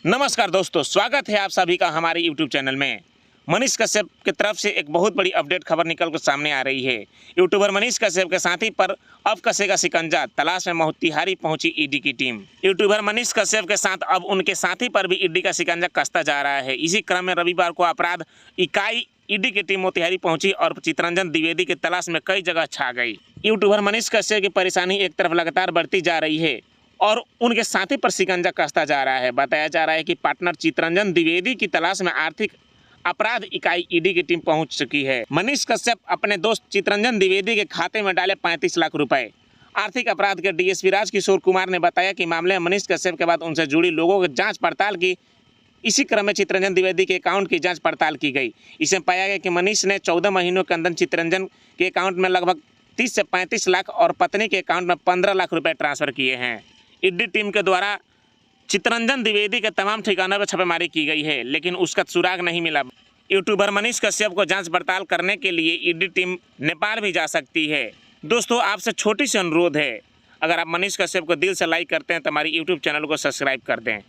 नमस्कार दोस्तों, स्वागत है आप सभी का हमारे यूट्यूब चैनल में। मनीष कश्यप की तरफ से एक बहुत बड़ी अपडेट खबर निकल कर सामने आ रही है। यूट्यूबर मनीष कश्यप के साथी पर अब कसेगा शिकंजा, तलाश में मोतिहारी पहुंची ईडी की टीम। यूट्यूबर मनीष कश्यप के साथ अब उनके साथी पर भी ईडी का शिकंजा कसता जा रहा है। इसी क्रम में रविवार को अपराध इकाई ईडी की टीम मोतिहारी पहुंची और चितरंजन द्विवेदी की तलाश में कई जगह छा गई। यूट्यूबर मनीष कश्यप की परेशानी एक तरफ लगातार बढ़ती जा रही है और उनके साथी पर शिकंजा कसता जा रहा है। बताया जा रहा है कि पार्टनर चितरंजन द्विवेदी की तलाश में आर्थिक अपराध इकाई ईडी की टीम पहुंच चुकी है। मनीष कश्यप अपने दोस्त चितरंजन द्विवेदी के खाते में डाले 35 लाख रुपए। आर्थिक अपराध के डीएसपी राजकिशोर कुमार ने बताया कि मामले में मनीष कश्यप के बाद उनसे जुड़ी लोगों की जांच पड़ताल की। इसी क्रम में चितरंजन द्विवेदी के अकाउंट की जांच पड़ताल की गई। इसमें पाया गया कि मनीष ने 14 महीनों के अंदर चितरंजन के अकाउंट में लगभग 30 से 35 लाख और पत्नी के अकाउंट में 15 लाख रुपए ट्रांसफर किए हैं। ईडी टीम के द्वारा चितरंजन द्विवेदी के तमाम ठिकानों पर छापेमारी की गई है, लेकिन उसका सुराग नहीं मिला। यूट्यूबर मनीष कश्यप को जांच पड़ताल करने के लिए ईडी टीम नेपाल भी जा सकती है। दोस्तों, आपसे छोटी सी अनुरोध है, अगर आप मनीष कश्यप को दिल से लाइक करते हैं तो हमारी यूट्यूब चैनल को सब्सक्राइब कर दें।